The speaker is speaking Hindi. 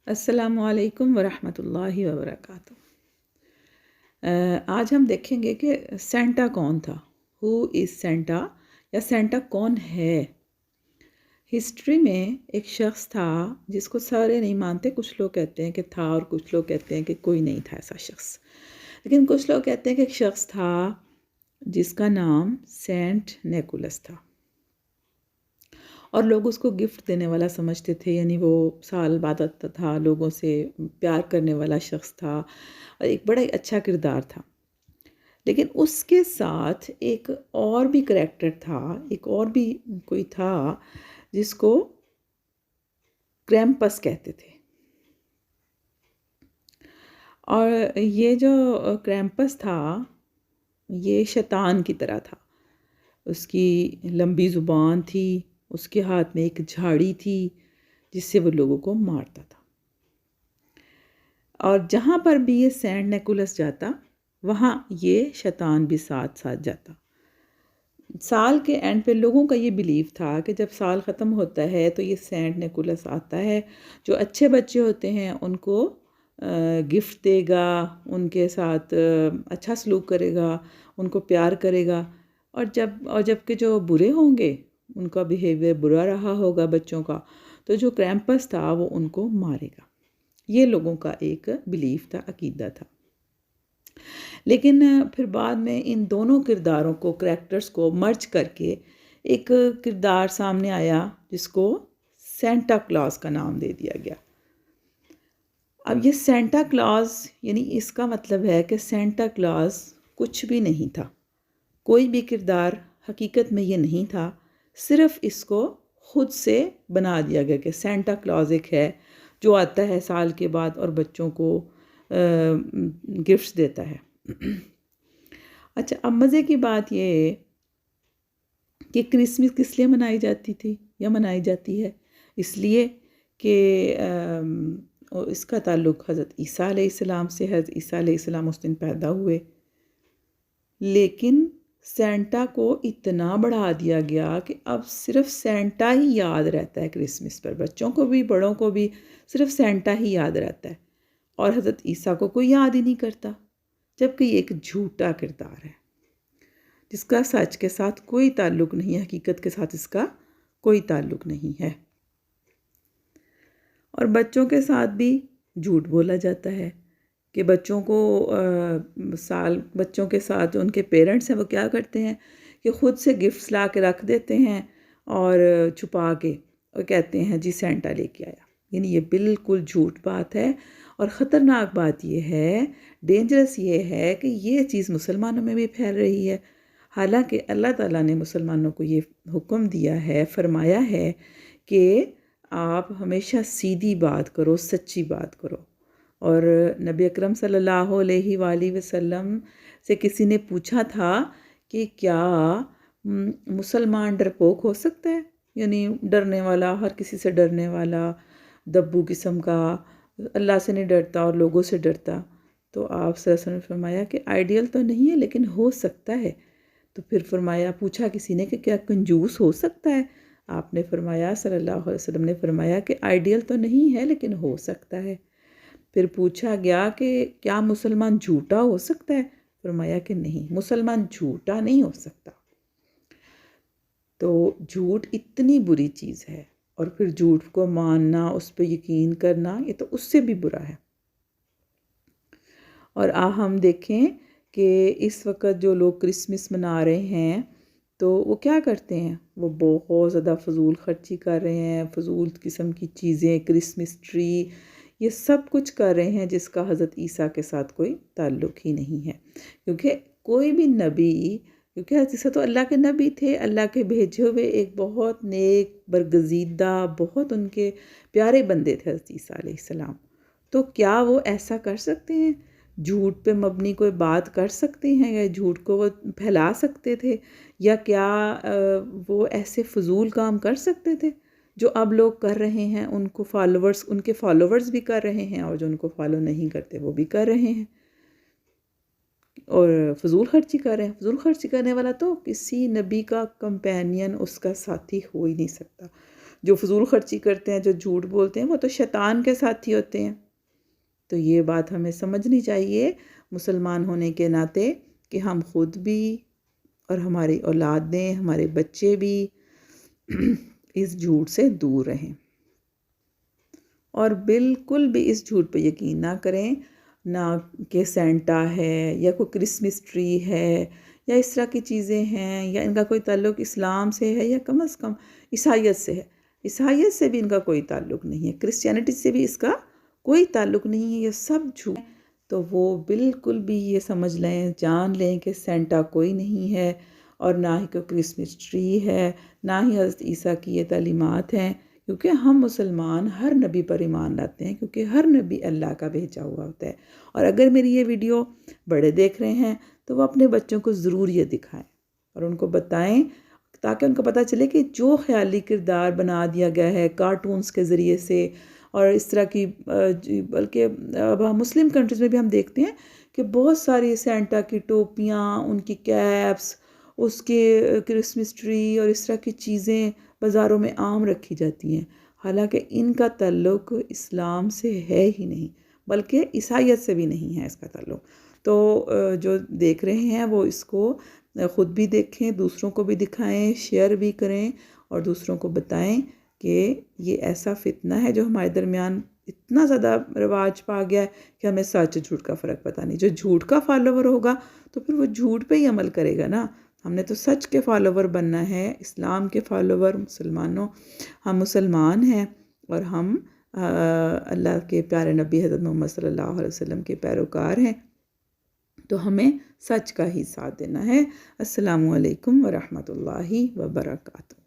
अस्सलामुअलैकुम वरहमतुल्लाहि वबरकातुहू। आज हम देखेंगे कि सेंटा कौन था। हु इज़ सेंटा या सेंटा कौन है। हिस्ट्री में एक शख्स था जिसको सारे नहीं मानते। कुछ लोग कहते हैं कि था और कुछ लोग कहते हैं कि कोई नहीं था ऐसा शख्स। लेकिन कुछ लोग कहते हैं कि एक शख्स था जिसका नाम सेंट निकोलस था और लोग उसको गिफ्ट देने वाला समझते थे। यानी वो साल बाद आता था, लोगों से प्यार करने वाला शख्स था और एक बड़ा ही अच्छा किरदार था। लेकिन उसके साथ एक और भी करैक्टर था, एक और भी कोई था जिसको क्रैम्पस कहते थे। और ये जो क्रैम्पस था, ये शैतान की तरह था। उसकी लंबी ज़ुबान थी, उसके हाथ में एक झाड़ी थी जिससे वो लोगों को मारता था। और जहाँ पर भी ये सेंट निकोलस जाता, वहाँ ये शैतान भी साथ साथ जाता। साल के एंड पे लोगों का ये बिलीव था कि जब साल ख़त्म होता है तो ये सेंट निकोलस आता है, जो अच्छे बच्चे होते हैं उनको गिफ्ट देगा, उनके साथ अच्छा सलूक करेगा, उनको प्यार करेगा। और जबकि जो बुरे होंगे, उनका बिहेवियर बुरा रहा होगा बच्चों का, तो जो क्रैम्पस था वो उनको मारेगा। ये लोगों का एक बिलीफ था, अकीदा था। लेकिन फिर बाद में इन दोनों किरदारों को, करैक्टर्स को मर्ज करके एक किरदार सामने आया जिसको सेंटा क्लॉज का नाम दे दिया गया। अब ये सेंटा क्लॉज, यानी इसका मतलब है कि सेंटा क्लॉज कुछ भी नहीं था, कोई भी किरदार हकीकत में ये नहीं था। सिर्फ इसको खुद से बना दिया गया कि सेंटा क्लॉज एक है जो आता है साल के बाद और बच्चों को गिफ्ट्स देता है। अच्छा, अब मज़े की बात ये है कि क्रिसमस किस लिए मनाई जाती थी या मनाई जाती है। इसलिए कि इसका ताल्लुक़ हज़रत ईसा अलैहिस्सलाम से। हज़रत ईसा अलैहिस्सलाम उस दिन पैदा हुए। लेकिन सेंटा को इतना बढ़ा दिया गया कि अब सिर्फ सेंटा ही याद रहता है क्रिसमस पर। बच्चों को भी, बड़ों को भी सिर्फ सेंटा ही याद रहता है और हज़रत ईसा को कोई याद ही नहीं करता। जबकि ये एक झूठा किरदार है जिसका सच के साथ कोई ताल्लुक़ नहीं है, हकीकत के साथ इसका कोई ताल्लुक़ नहीं है। और बच्चों के साथ भी झूठ बोला जाता है कि बच्चों को बच्चों के साथ जो उनके पेरेंट्स हैं वो क्या करते हैं कि ख़ुद से गिफ्ट्स ला के रख देते हैं और छुपा के, और कहते हैं जी सेंटा लेके आया। यानी ये बिल्कुल झूठ बात है। और ख़तरनाक बात ये है, डेंजरस ये है कि ये चीज़ मुसलमानों में भी फैल रही है। हालांकि अल्लाह ताला ने मुसलमानों को ये हुक्म दिया है, फरमाया है कि आप हमेशा सीधी बात करो, सच्ची बात करो। और नबी अकरम सल्लल्लाहु अलैहि वसल्लम से किसी ने पूछा था कि क्या मुसलमान डरपोक हो सकता है, यानी डरने वाला, हर किसी से डरने वाला, दब्बू किस्म का, अल्लाह से नहीं डरता और लोगों से डरता। तो आप सल्लल्लाहु अलैहि वसल्लम ने फरमाया कि आइडियल तो नहीं है लेकिन हो सकता है। तो फिर फरमाया, पूछा किसी ने कि क्या कंजूस हो सकता है। आपने फरमाया, सल्लल्लाहु अलैहि वसल्लम ने फरमाया कि आइडियल तो नहीं है लेकिन हो सकता है। फिर पूछा गया कि क्या मुसलमान झूठा हो सकता है। फरमाया कि नहीं, मुसलमान झूठा नहीं हो सकता। तो झूठ इतनी बुरी चीज़ है और फिर झूठ को मानना, उस पर यकीन करना, ये तो उससे भी बुरा है। और हम देखें कि इस वक्त जो लोग क्रिसमस मना रहे हैं तो वो क्या करते हैं, वो बहुत ज़्यादा फ़जूल ख़र्ची कर रहे हैं। फ़जूल किस्म की चीज़ें, क्रिसमस ट्री, ये सब कुछ कर रहे हैं जिसका हज़रत ईसा के साथ कोई ताल्लुक़ ही नहीं है। क्योंकि कोई भी नबी, क्योंकि हज़रत ईसा तो अल्लाह के नबी थे, अल्लाह के भेजे हुए एक बहुत नेक, बरगज़ीदा, बहुत उनके प्यारे बंदे थे हज़रत ईसा अलैहिस्सलाम। तो क्या वो ऐसा कर सकते हैं, झूठ पे मबनी कोई बात कर सकते हैं, या झूठ को वो फैला सकते थे, या क्या वो ऐसे फ़जूल काम कर सकते थे जो अब लोग कर रहे हैं। उनको फॉलोवर्स, उनके फॉलोवर्स भी कर रहे हैं और जो उनको फॉलो नहीं करते वो भी कर रहे हैं और फ़जूल ख़र्ची कर रहे हैं। फ़जूल ख़र्ची करने वाला तो किसी नबी का कंपेनियन, उसका साथी हो ही नहीं सकता। जो फजूल खर्ची करते हैं, जो झूठ बोलते हैं, वो तो शैतान के साथी होते हैं। तो ये बात हमें समझनी चाहिए मुसलमान होने के नाते कि हम खुद भी और हमारी औलादें, हमारे बच्चे भी इस झूठ से दूर रहें। और बिल्कुल भी इस झूठ पे यकीन ना करें, ना कि सेंटा है या कोई क्रिसमस ट्री है या इस तरह की चीज़ें हैं, या इनका कोई ताल्लुक़ इस्लाम से है या कम से कम ईसाइयत से है। ईसाइयत से भी इनका कोई ताल्लुक़ नहीं है, क्रिश्चियनिटी से भी इसका कोई ताल्लुक़ नहीं है, ये सब झूठ। तो वो बिल्कुल भी ये समझ लें, जान लें कि सेंटा कोई नहीं है और ना ही कोई क्रिसमस ट्री है, ना ही हज़रत ईसा की ये तालीमात हैं। क्योंकि हम मुसलमान हर नबी पर ईमान लाते हैं, क्योंकि हर नबी अल्लाह का भेजा हुआ होता है। और अगर मेरी ये वीडियो बड़े देख रहे हैं तो वो अपने बच्चों को ज़रूर ये दिखाएं और उनको बताएं, ताकि उनको पता चले कि जो ख़याली किरदार बना दिया गया है कार्टून्स के ज़रिए से और इस तरह की, बल्कि अब मुस्लिम कंट्रीज़ में भी हम देखते हैं कि बहुत सारी सेंटा की टोपियाँ, उनकी कैप्स, उसके क्रिसमस ट्री और इस तरह की चीज़ें बाज़ारों में आम रखी जाती हैं। हालांकि इनका ताल्लुक़ इस्लाम से है ही नहीं, बल्कि ईसाइयत से भी नहीं है इसका ताल्लुक़। तो जो देख रहे हैं वो इसको ख़ुद भी देखें, दूसरों को भी दिखाएं, शेयर भी करें और दूसरों को बताएं कि ये ऐसा फितना है जो हमारे दरमियान इतना ज़्यादा रवाज पा गया है कि हमें सच झूठ का फ़र्क पता नहीं। जो झूठ का फॉलोवर होगा तो फिर वो झूठ पे ही अमल करेगा ना। हमने तो सच के फॉलोवर बनना है, इस्लाम के फॉलोवर। मुसलमानों, हम मुसलमान हैं और हम अल्लाह के प्यारे नबी हज़रत मोहम्मद सल्लल्लाहु अलैहि वसल्लम के पैरोकार हैं। तो हमें सच का ही साथ देना है। अस्सलामु अलैकुम व रहमतुल्लाहि व बरकातहू।